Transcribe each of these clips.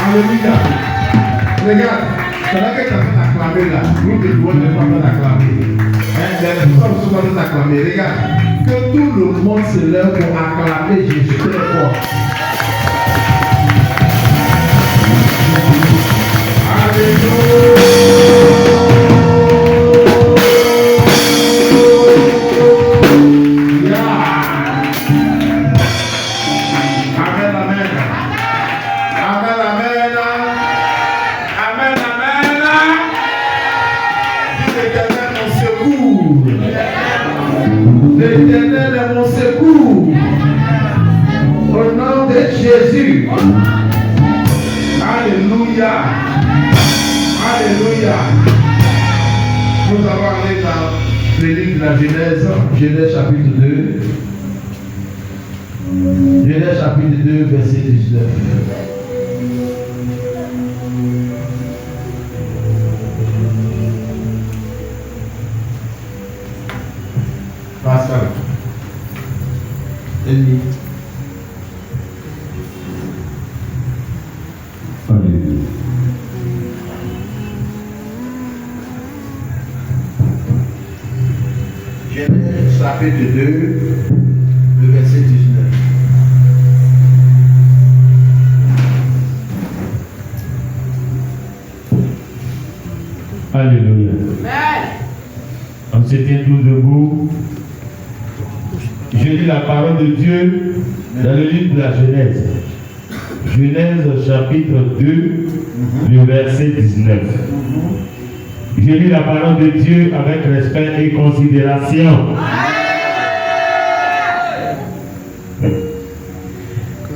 Alléluia. Regarde, pendant que tu as fait acclamer là, nous te devons ne pas faire acclamer. Les personnes ne sont pas acclamer. Regarde, que tout le monde se lève pour acclamer Jésus très fort. L'Éternel est mon secours. Au nom de Jésus. Alléluia. Alléluia. Nous allons aller dans le livre de la Genèse, Genèse chapitre 2. Genèse chapitre 2, verset 19. Pascal. Ennemi. Alléluia. Genèse chapitre 2, le verset 19. Alléluia. On se tient tous debout. Je lis la parole de Dieu dans le livre de la Genèse. Genèse chapitre 2, le verset 19. Je lis la parole de Dieu avec respect et considération.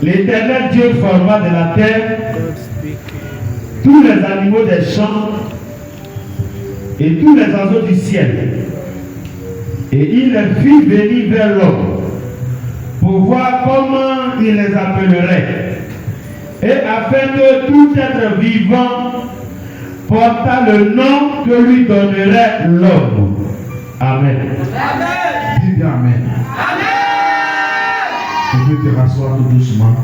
L'Éternel Dieu forma de la terre tous les animaux des champs et tous les oiseaux du ciel. Et il les fit venir vers l'homme pour voir comment il les appellerait. Et afin que tout être vivant portât le nom que lui donnerait l'homme. Amen. Amen. Dis bien Amen. Amen. Je veux te rasseoir tout doucement.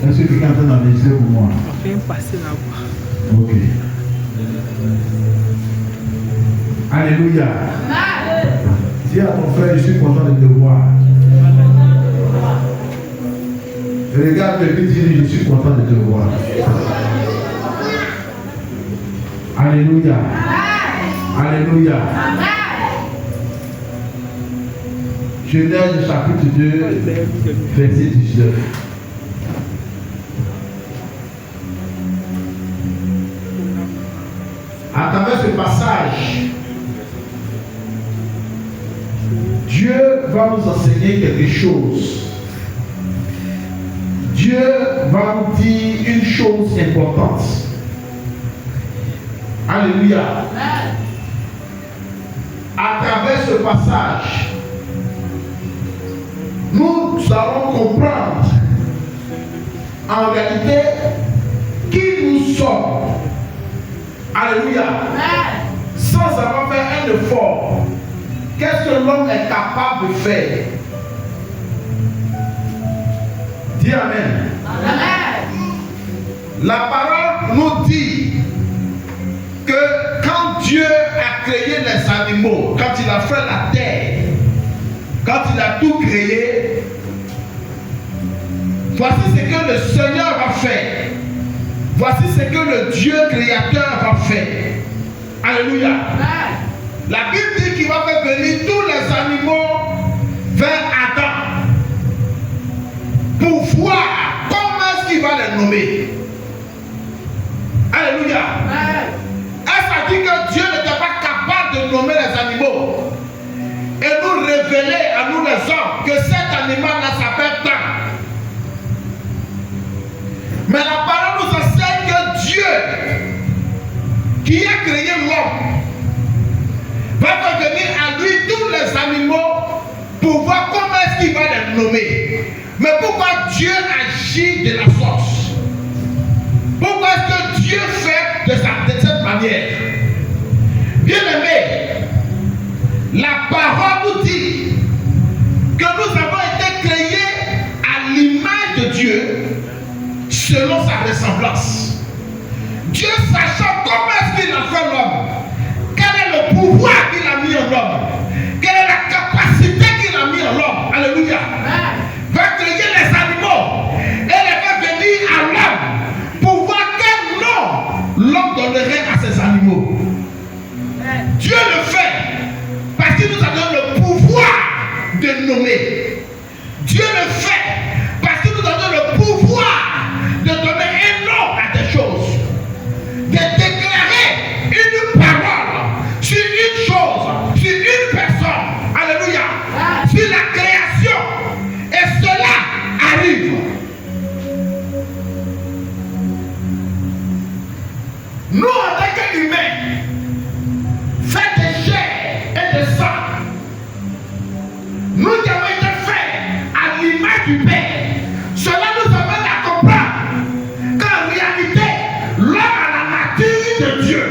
Est-ce que quelqu'un est en train d'enregistrer pour moi? On fait passer la voix. Ok. Alléluia. Dis à ton frère, je suis content de te voir. Regarde le but, dis, je suis content de te voir. Alléluia. Alléluia. Genèse chapitre 2, verset 19. À travers ce passage, Dieu va nous enseigner quelque chose. Dieu va nous dire une chose importante. Alléluia. À travers ce passage, nous allons comprendre en réalité qui nous sommes. Alléluia. Sans avoir fait un effort, qu'est-ce que l'homme est capable de faire? Dis Amen. Amen. La parole nous dit que quand Dieu a créé les animaux, quand il a fait la terre, quand il a tout créé, voici ce que le Seigneur va faire. Voici ce que le Dieu créateur va faire. Alléluia. La Bible dit qu'il va faire venir tous les animaux vers Adam pour voir comment est-ce qu'il va les nommer. Alléluia. Est-ce que dit que Dieu n'était pas capable de nommer les animaux et nous révéler à nous les hommes que cet animal-là s'appelle tant? Mais la parole nous enseigne que Dieu, qui a créé l'homme, va faire venir à lui tous les animaux pour voir comment est-ce qu'il va les nommer. Mais pourquoi Dieu agit de la force? Pourquoi est-ce que Dieu fait de cette manière? Bien aimé, la parole nous dit sa ressemblance. Dieu sachant comment est-ce qu'il a fait l'homme, quel est le pouvoir qu'il a mis en l'homme, quelle est la capacité qu'il a mis en l'homme, alléluia, va créer les animaux et les faire venir à l'homme pour voir quel nom l'homme donnerait à ces animaux. Dieu le fait parce qu'il nous a donné le pouvoir de nommer. Dieu le fait parce qu'il nous a donné le pouvoir de donner un nom à des choses, de déclarer une parole sur une chose, sur une personne, alléluia, sur la création, et cela arrive. Nous, en tant qu'humains, faits de chair et de sang, nous qui avons été faits à l'image du Père, cela nous amène à comprendre qu'en réalité, l'homme a la nature de Dieu,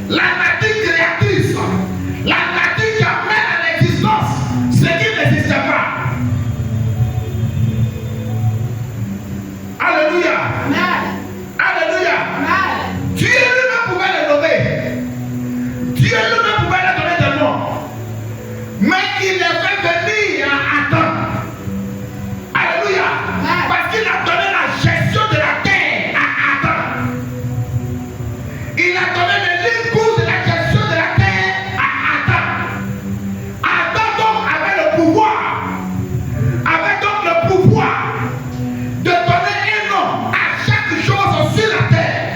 la nature créatrice, la nature qui amène à l'existence ce qui n'existe pas. Alléluia. Alléluia. Dieu lui-même pouvait le nommer. Dieu lui-même pouvait le donner des noms. Mais il les fait venir à Adam. Alléluia. Parce qu'il a donné la gestion de la terre à Adam. Il a donné le libre cours de la gestion de la terre à Adam. Adam donc avait le pouvoir. Avait donc le pouvoir de donner un nom à chaque chose sur la terre.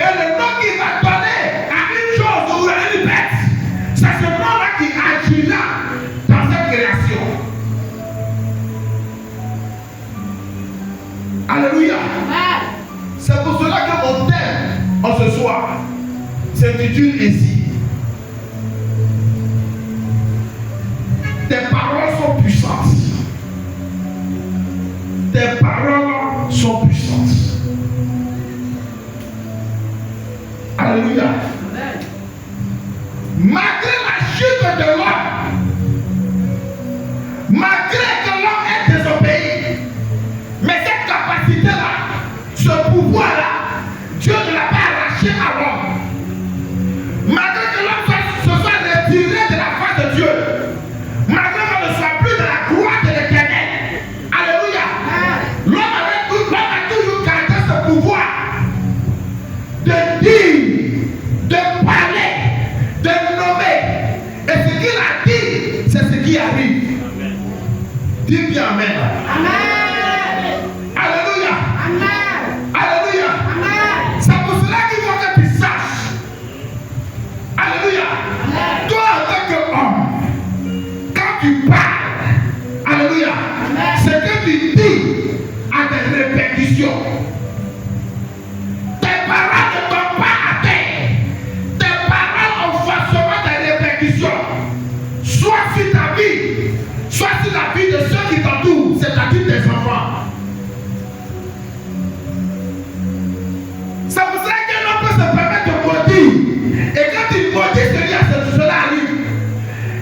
Et le nom qu'il va donner à une chose ou à une bête, c'est ce nom-là qui agira dans cette création. Alléluia. C'est pour cela que mon thème en ce soir s'intitule ainsi. Tes paroles sont puissantes. Tes paroles sont puissantes. Alléluia. Malgré la chute de l'homme, malgré que l'homme est désobéi, mais cette capacité-là, ce pouvoir-là, Dieu ne l'a pas arraché à l'homme. Malgré que l'homme se soit retiré de la face de Dieu, malgré qu'on ne soit plus dans la gloire de l'Éternel, alléluia, l'homme a toujours gardé ce pouvoir de dire, de parler, de nommer. Et ce qu'il a dit, c'est ce qui arrive. Dis bien Amen. Amen. Alléluia. Amen. Alléluia. Amen. C'est pour cela qu'il faut que tu saches. Alléluia. Amen. Toi en tant qu'homme, quand tu parles, alléluia, ce que tu dis a des répercussions. Tes paroles ne tombent pas à terre. Tes paroles ont forcément des répercussions. Soit sur ta vie, soit sur la vie de ceux qui t'entourent, c'est-à-dire tes enfants. C'est pour cela qu'un homme peut se permettre de maudire. Et quand il maudit cela arrive.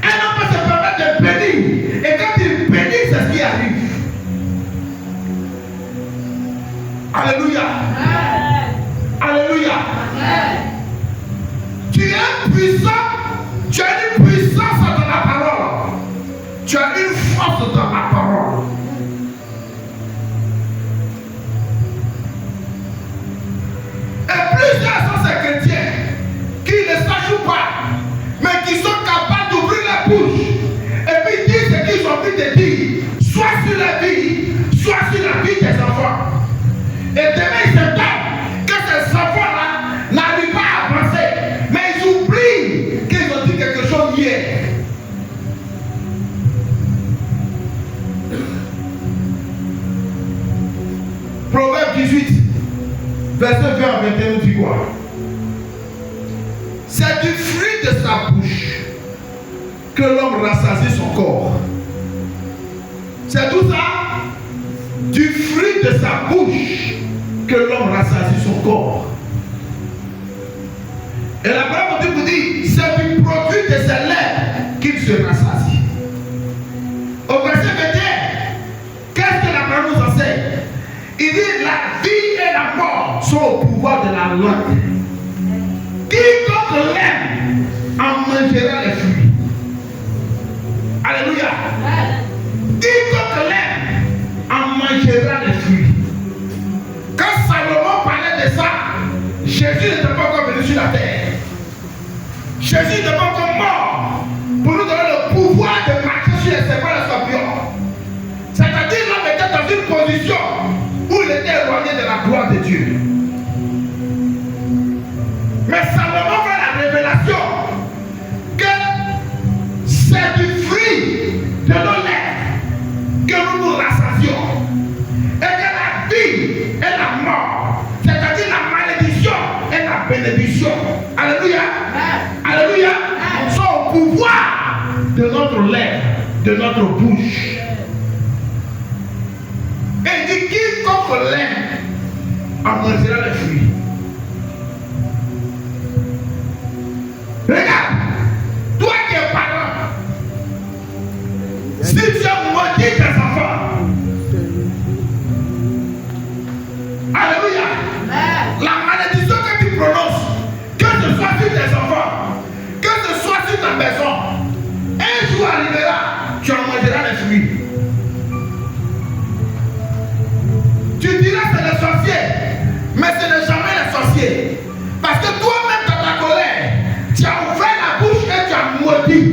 Un homme peut se permettre de bénir. Et quand il bénit, c'est ce qui arrive. Alléluia. Alléluia. Tu es puissant. Tu as une puissance dans la parole. Tu as une force dans la parole. Et plusieurs sont ces chrétiens qui ne sachent pas, mais qui sont capables d'ouvrir la bouche et puis dire ce qu'ils ont envie de dire, soit sur la vie, soit sur la vie des enfants. Et demain, ils s'étonnent que ces enfants-là n'arrivent pas à avancer, mais ils oublient qu'ils ont dit quelque chose hier. Proverbe 18, verset 20 à 21 nous dit quoi? C'est du fruit de sa bouche que l'homme rassasie son corps. C'est tout ça? Du fruit de sa bouche que l'homme rassasie son corps. Et la parole de Dieu vous dit, c'est du produit de ses lèvres qu'il se rassasie. Au verset 21, qu'est-ce que la parole nous enseigne? Il dit la vie et la mort sont au pouvoir de la langue. Quiconque l'aime en mangera les fruits. Alléluia. Quiconque l'aime en mangera les fruits. Quand Salomon parlait de ça, Jésus n'était pas encore venu sur la terre. Jésus n'était pas encore mort pour nous donner le pouvoir de marcher sur les serpents et les scorpions. C'est-à-dire l'homme était dans une position où il était éloigné de la gloire de Dieu. Mais Salomon fait la révélation que c'est du fruit de nos lèvres que nous nous rassasions. Et que la vie et la mort, c'est-à-dire la malédiction et la bénédiction, alléluia, alléluia, sont au pouvoir de notre lèvre, de notre bouche. Et il dit quiconque l'aime en mangera les fruits. Regarde, toi qui es parent, si tu as maudit tes enfants, alléluia, la malédiction que tu prononces, que ce soit sur tes enfants, que ce soit sur ta maison, un jour arrivera, tu en mangeras les fruits. Tu diras c'est les sorciers, mais ce n'est jamais les sorciers. Parce que toi-même dans ta colère, tu as ouvert la bouche et tu as maudit.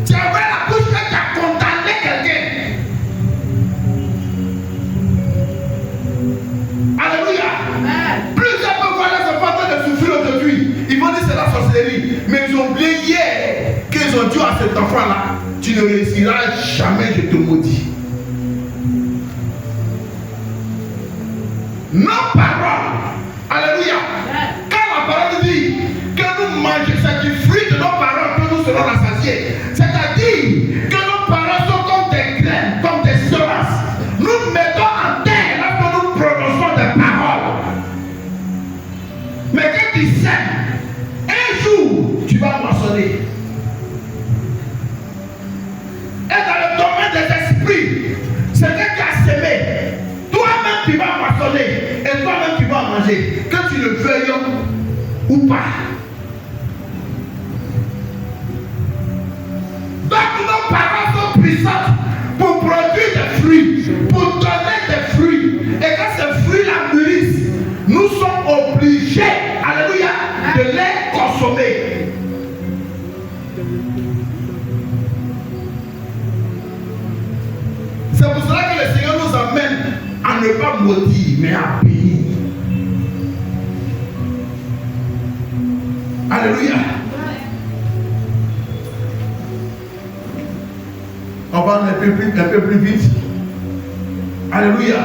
Tu as ouvert la bouche et tu as condamné quelqu'un. Alléluia. Plusieurs peuvent voir les enfants de souffrir aujourd'hui. Ils vont dire c'est la sorcellerie. Mais ils ont oublié hier qu'ils ont dit à cet enfant-là, tu ne réussiras jamais, je te maudis. Nos paroles, alléluia, quand la parole dit que nous mangeons, c'est du fruit de nos paroles que nous serons rassasiés. C'est-à-dire que nos paroles sont comme des graines, comme des semences. Nous mettons en terre lorsque nous prononçons des paroles. Mais quand tu sèmes, un jour, tu vas moissonner. Et dans le domaine des esprits, ce que tu as semé, toi-même tu vas moissonner et toi-même tu vas manger, que tu le veuilles ou pas. Donc nos paroles sont puissantes pour produire des fruits, pour donner des fruits. Et quand ces fruits-là mûrissent, nous sommes obligés, alléluia, de les consommer. C'est pour cela que le Seigneur nous amène à ne pas maudire, mais à bénir. Alléluia. On va un peu plus vite. Alléluia.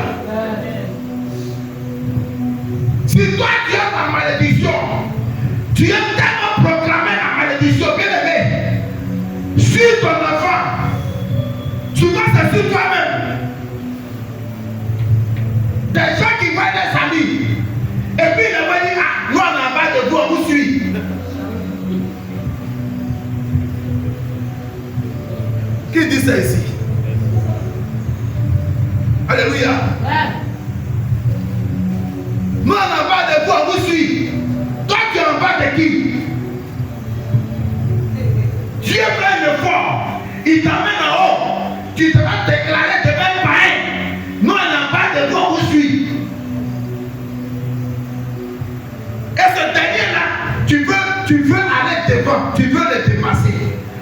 Si toi tu as ta malédiction, tu aimes tellement proclamer la malédiction, bien aimé, sur ton enfant, souvent c'est sur toi-même. Des gens qui voient des amis, et puis ils vont dire, ah, nous on a pas de vous, on vous suit. Qui dit ça ici? Alléluia. Nous on a pas de vous, on vous suit. Toi tu es en bas de qui? Dieu fait un effort, il t'amène en haut, tu te vas déclarer de même pareil. Nous on n'a pas de vous, on vous suit. Et ce dernier-là, tu veux aller devant, tu veux le dépasser.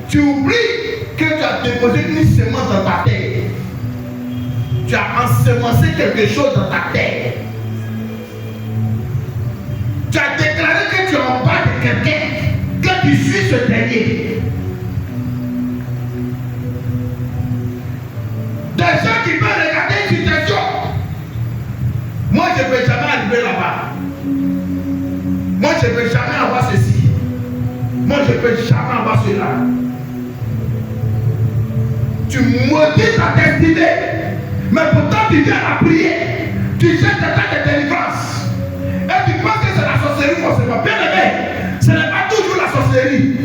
Tu oublies que tu as déposé une semence dans ta terre. Tu as ensemencé quelque chose dans ta terre. Tu as déclaré que tu es en bas de quelqu'un, que tu suis ce dernier. Des gens qui peuvent regarder une situation. Moi, je ne peux jamais arriver là-bas. Moi, je ne peux jamais avoir ceci. Moi, je ne peux jamais avoir cela. Tu maudis ta destinée. Mais pourtant, tu viens à prier. Tu cherches des tas de délivrance. Et tu penses que c'est la sorcellerie forcément. Bien aimé, ce n'est pas toujours la sorcellerie.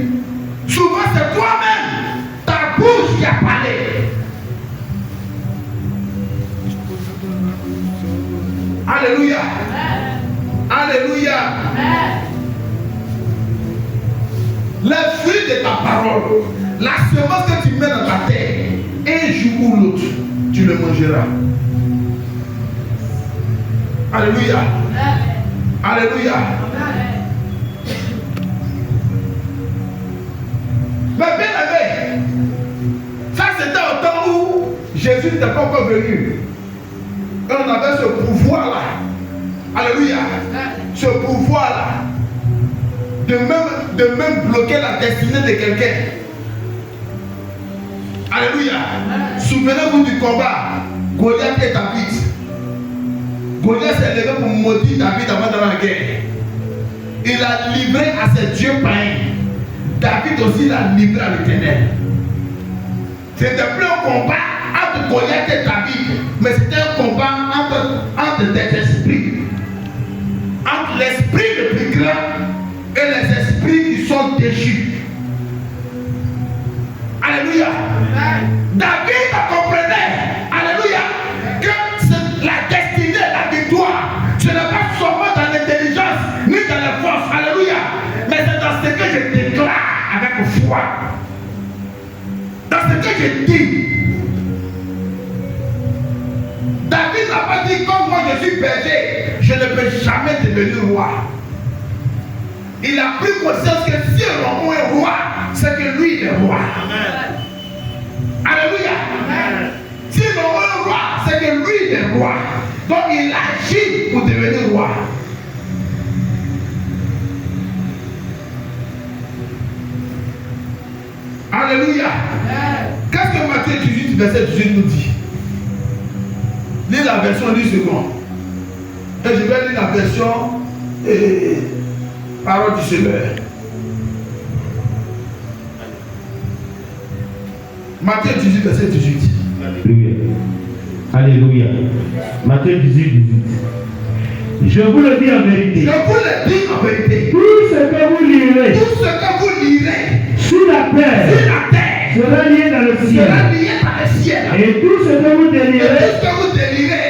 Souvent, c'est toi-même, ta bouche qui a parlé. Alléluia. Alléluia. Les fruits de ta parole, la semence que tu mets dans ta terre, un jour ou l'autre, tu le mangeras. Alléluia. Alléluia. Mais bien aimé, ça c'était au temps où Jésus n'était pas encore venu. Et on avait ce pouvoir-là. Alléluia. Ce pouvoir-là. De même bloquer la destinée de quelqu'un. Alléluia. Souvenez-vous du combat. Goliath et David. Goliath s'est levé pour maudire David avant dans la guerre. Il a livré à ses dieux païens. David aussi l'a livré à l'Éternel. C'était plus un combat entre Goliath et David, mais c'était un combat entre des esprits. Entre l'esprit le plus grand et les esprits qui sont déchus. Alléluia. David comprenait, alléluia, que la destinée, la victoire, ce n'est pas seulement dans l'intelligence ni dans les forces, alléluia, mais c'est dans ce que je déclare avec foi. Dans ce que je dis. David n'a pas dit comme moi je suis berger, je ne peux jamais devenir roi. Il a pris conscience que si un est roi, c'est que lui est roi. Amen. Alléluia. Amen. Si l'homme est roi, c'est que lui est roi. Donc il agit pour devenir roi. Alléluia. Qu'est-ce que Matthieu 18, verset 18 nous dit? Lis la version 10 secondes. Et je vais lire la version parole du Seigneur. Matthieu 18, verset 18. Alléluia. Alléluia. Matthieu 18, 18. Je vous le dis en vérité. Je vous le dis en vérité. Tout ce que vous lirez. Tout ce que vous lirez. Sur la terre. Sur la terre. Sera lié dans le ciel. Sera lié dans le ciel. Et tout ce que vous délirez. Et tout ce que vous délirez.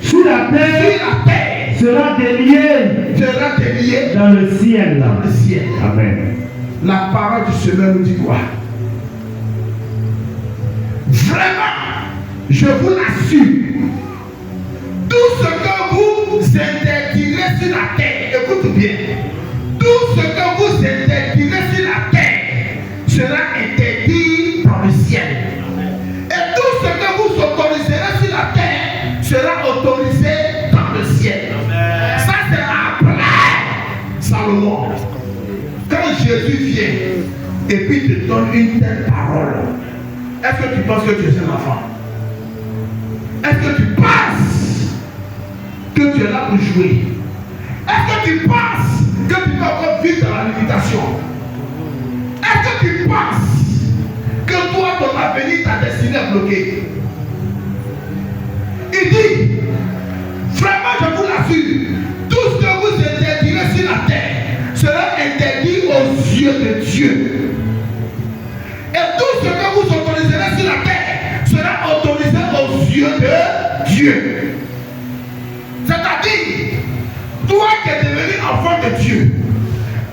Sur la terre. Sur la terre. Sera délié. Sera délié. Dans le ciel. Dans le ciel. Amen. La parole du Seigneur nous dit quoi? Vraiment, je vous l'assure, tout ce que vous interdirez sur la terre, écoute bien, tout ce que vous interdirez sur la terre sera interdit dans le ciel. Et tout ce que vous autoriserez sur la terre sera autorisé dans le ciel. Ça c'est après Salomon. Quand Jésus vient et puis te donne une telle parole, est-ce que tu penses que tu es un enfant? Est-ce que tu penses que tu es là pour jouer? Est-ce que tu penses que tu peux encore vivre dans la limitation? Est-ce que tu penses que toi, ton avenir, ta destinée est bloquée? Il dit, vraiment je vous l'assure, tout ce que vous interdirez sur la terre sera interdit aux yeux de Dieu. Et tout ce que vous autoriserez sur la terre sera autorisé aux yeux de Dieu. C'est-à-dire, toi qui es devenu enfant de Dieu,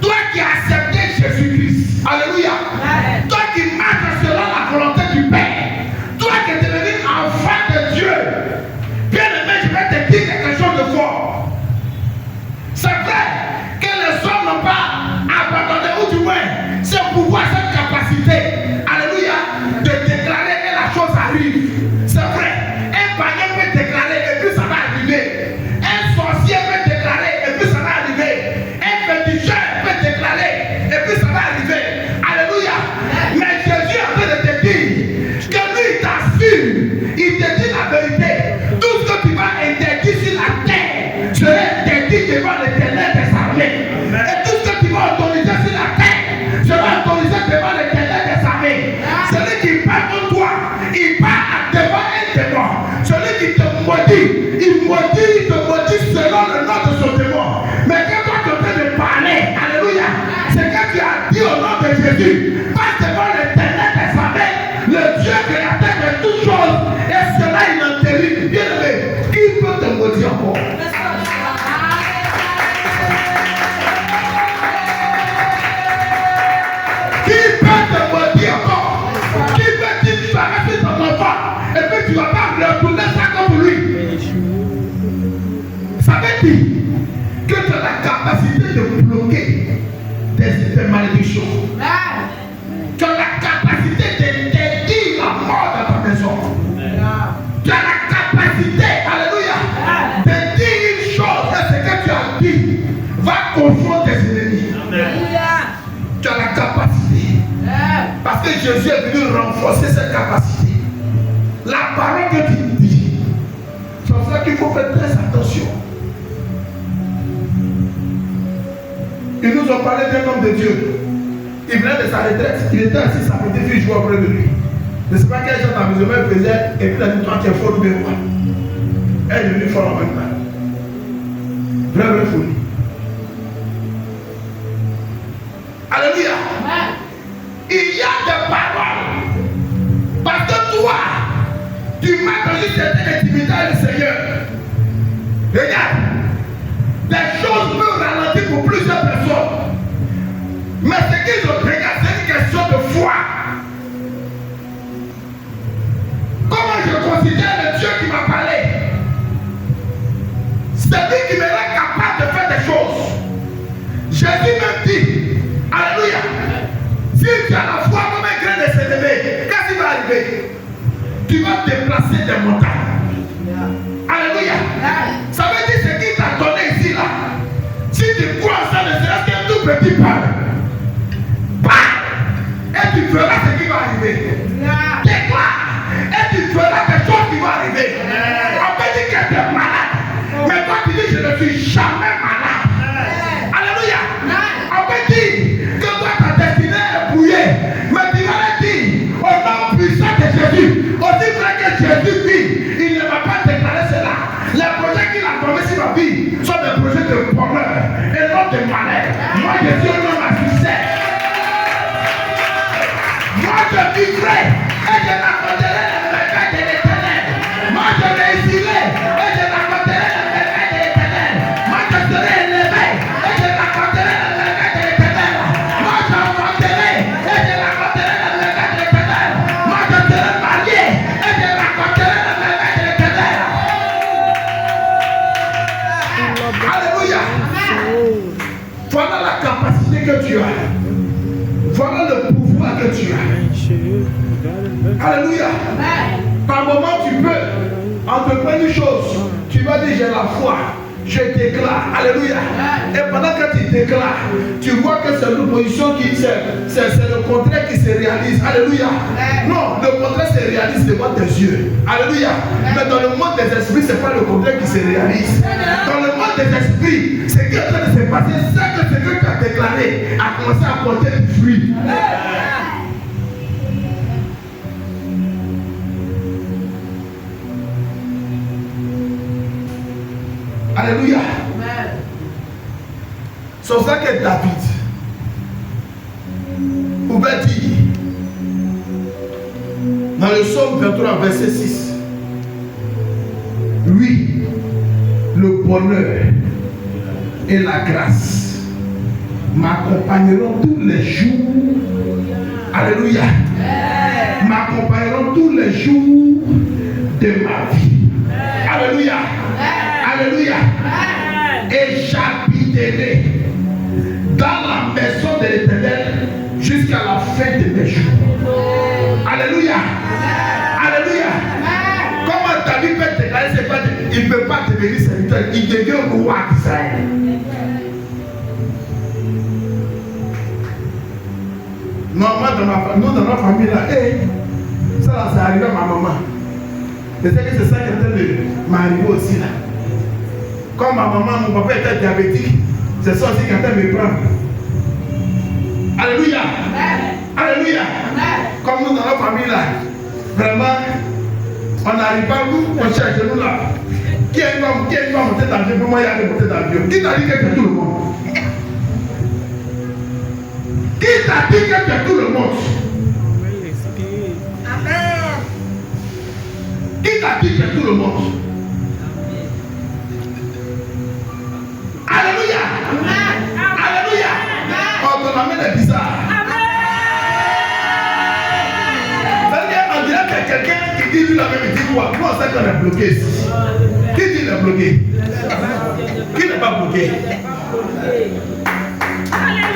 toi qui as accepté Jésus-Christ, alléluia, toi qui marches selon la volonté du Père, toi qui es devenu enfant de Dieu, bien aimé, je vais te dire quelque chose de fort. C'est vrai que les hommes n'ont pas abandonné, ou du moins, ce pouvoir, cette capacité, alléluia, de déclarer et la chose arrive. C'est vrai, un païen peut déclarer et puis ça va arriver. Un sorcier peut déclarer et puis ça va arriver. Un féticheur peut déclarer et puis ça va arriver. Alléluia. Mais Jésus est en train de te dire que lui il t'assure, il te dit la vérité. Tout ce que tu vas interdire sur la terre sera interdit devant l'Éternel des armées. Et tout ce que tu vas autoriser sur la terre sera autorisé devant l'Éternel des armées. Celui qui parle contre toi, il parle devant un démon. Celui qui te maudit, il te maudit selon le nom de son démon. Mais quand toi tu es en train de parler, alléluia, c'est que tu as dit au nom de Jésus, passe devant l'Éternel des armées, le Dieu créateur de toutes choses, et cela tu ne vas pas retourner ça contre lui. Ça veut dire que tu as la capacité de bloquer des malédictions. Tu as la capacité d'interdire la mort dans ta maison. Tu as la capacité, alléluia, de dire une chose et ce que tu as dit va confondre tes ennemis. Tu as la capacité. Parce que Jésus est venu renforcer cette capacité. La parole que tu dis, c'est pour ça qu'il faut faire très attention. Ils nous ont parlé d'un homme de Dieu. Il venait de sa retraite. Il était assis, sa petite fille jouait auprès de lui. Je ne sais pas quel genre d'amusement il faisait. Et puis il a dit, toi tu es fort ou bien quoi. Elle est devenue folle en même temps. Vraie folie. Alléluia. Il y a des paroles. Parce que toi, tu m'as donné cette intimité avec le Seigneur. Regarde. Des choses peuvent ralentir pour plusieurs personnes. Mais ce qu'ils ont regardé, c'est une question de foi. Comment je considère le Dieu qui m'a parlé? C'est lui qui me rend capable de faire des choses. Jésus me dit, alléluia, si tu as la foi comme un grain de sénévé, qu'est-ce qui va arriver? Tu vas déplacer des montagnes. Alléluia. Ça veut dire ce qu'il t'a donné ici là. Si tu crois ça, ne serait-ce qu'un tout petit pas, et tu feras ce qui va arriver. Déclare. Et tu feras des choses qui vont arriver. On peut dire que tu es malade. Mais toi tu dis je ne suis jamais malade. Alléluia. On peut dire que toi ta destinée est brouillée. Mais tu vas le dire au nom puissant de Jésus. Aussi vrai que Jésus dit, il ne va pas déclarer cela. Les projets qu'il a tombés sur ma vie sont des projets de bonheur et non de malheur. Moi je suis un homme à succès. Moi je vivrai et je n'accomplirai le merveille de l'Éternel. Moi je réussirai et je n'accomplirai le merveille de l'Éternel. Moi je serai élevé et je n'accomplirai le merveille de l'Éternel. Moi j'augmenterai et je n'accomplirai le merveille de l'Éternel. Moi je serai marié et je n'accomplirai le merveille de l'Éternel. Alléluia. Voilà la capacité que tu as. Voilà le pouvoir que tu as. Alléluia. Par moment, tu peux entreprendre une chose. Tu vas dire, j'ai la foi. Je déclare. Alléluia. Et pendant que tu déclares, tu vois que c'est l'opposition qui c'est le contraire qui se réalise. Alléluia. Non, le contraire se réalise devant tes yeux. Alléluia. Mais dans le monde des esprits, ce n'est pas le contraire qui se réalise. Dans le monde des esprits, ce qui est en train de se passer, c'est que ce que tu as déclaré a commencé à porter du fruit. Alléluia. C'est pour ça que David pouvait dire dans le psaume 23, verset 6, oui, le bonheur et la grâce m'accompagneront tous les jours. Alléluia. M'accompagneront tous les jours de ma vie. Alléluia. Alléluia. Et j'habiterai dans la maison de l'Éternel jusqu'à la fin de mes jours. Alléluia. Alléluia. Comment David peut déclarer ses pas, il ne peut pas devenir serviteur, il devient roi d'Israël. Non, moi nous dans notre famille là, ça là, c'est arrivé à ma maman. Mais c'est que c'est ça qui est en train de m'arriver aussi là. Comme ma maman, mon papa était diabétique, c'est ça aussi qui est en train de me prendre. Alléluia. Alléluia. Comme nous dans notre famille là, vraiment, on n'arrive pas, nous, on cherche nous là. Qui va monter dans l'avion? Pour moi, il y a de monter dans l'avion. Qui t'a dit que c'est tout le monde? Qui t'a dit que c'est tout le monde? Amen. Qui t'a dit que c'est tout le monde? Alléluia. Alléluia. On te l'amène est bizarre. On dirait que quelqu'un qui dit dit la même, il dit quoi? Nous, on sait qu'on est bloqué ici. Qui dit qu'il est bloqué? Qui n'est pas bloqué?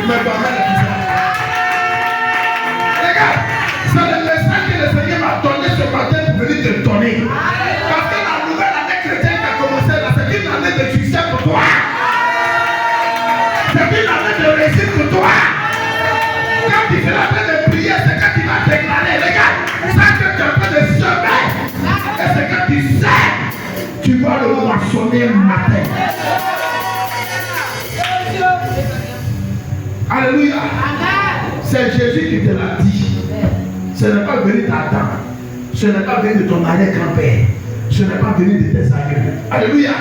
Mais pas mal. Les gars, c'est le message que le Seigneur m'a donné ce matin pour venir te donner. Parce que la nouvelle année chrétienne qui a commencé là, c'est une année de succès pour toi. C'est une année de réussite pour toi. Quand tu fais la train de prier, c'est quand tu vas déclarer. Les gars, ça que tu es en train de semer. Et c'est quand tu sais, tu vas le moissonner matin. Alléluia. C'est Jésus qui te l'a dit. Ce n'est pas venu t'attendre. Ce n'est pas venu de ton arrière-grand-père. Ce n'est pas venu de tes amis. Alléluia.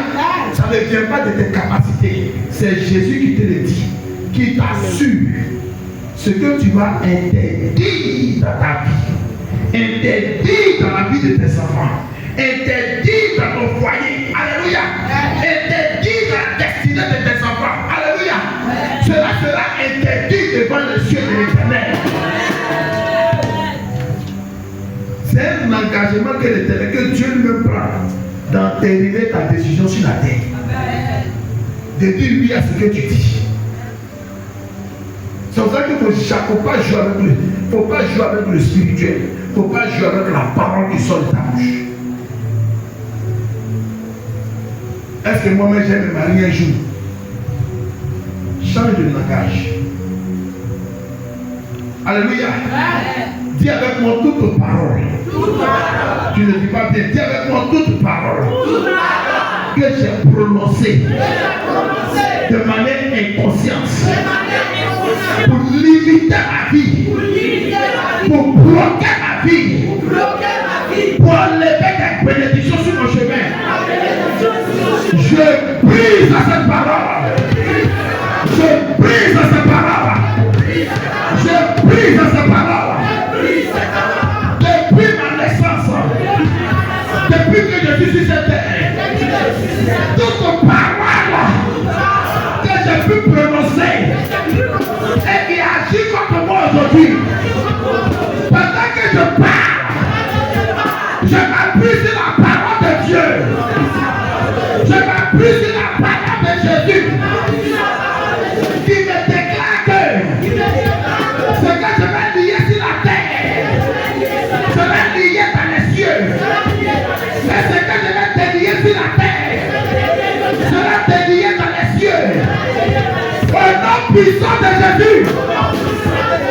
Ça ne vient pas de tes capacités. C'est Jésus qui te le dit. Qui t'assure ce que tu vas interdire dans ta vie. Interdire dans la vie de tes enfants. Interdire dans ton foyer. Alléluia. Interdire dans la destinée de tes enfants. Alléluia. Cela sera interdit devant le ciel de l'Éternel. C'est un engagement que Dieu lui-même prend d'entériner ta décision sur la terre. De dire oui à ce que tu dis. C'est pour ça qu'il ne faut pas jouer avec le, faut pas jouer avec le spirituel. Il ne faut pas jouer avec la parole qui sort de ta bouche. Est-ce que moi-même j'ai me marier un jour? Change de langage. Alléluia. Dis avec moi toute parole. Tu ne dis pas bien. Dis avec moi toute parole. Que j'ai prononcée de manière inconsciente. Pour limiter ma vie. Pour bloquer ma vie. Pour enlever des bénédictions sur mon chemin. Je brise à cette parole. Je brise à cette parole. Je brise à cette parole. Depuis ma naissance, depuis que je suis sur cette terre, toute parole que j'ai pu prononcer et qui agit contre moi aujourd'hui, pendant que je parle, je m'appuie sur la parole de Dieu. Je m'appuie sur la parole de Jésus qui me déclare que ce que je vais lier sur la terre, je vais lier dans les cieux. Mais ce que je vais te lier sur la terre, je vais te lier dans les cieux. Au nom puissant de Jésus,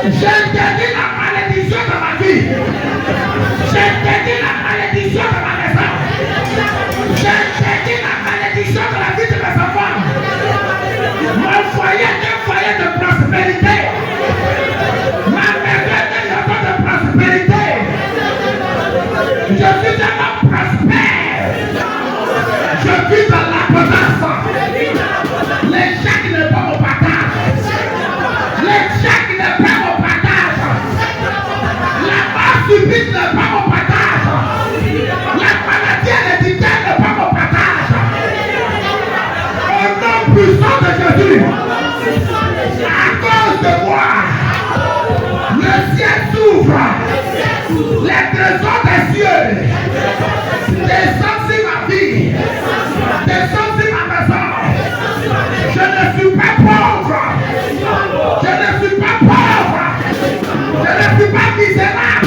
j'interdis la malédiction de ma vie. J'interdis la malédiction de ma maison. J'interdis la malédiction de la vie de mes enfants. Mon foyer est un foyer de prospérité. Ma maison est un maison de prospérité. Je suis un homme prospère. Je vis dans l'abondance. L'échec n'est pas mon partage. L'échec n'est pas mon partage. La mort subite n'est pas mon partage. La maladie héréditaire n'est pas mon partage. Au nom puissant de Jésus, à cause de moi, le ciel s'ouvre. Les trésors des cieux descendent sur ma vie, descendent sur ma maison. Je ne suis pas pauvre. Je ne suis pas pauvre. Je ne suis pas misérable.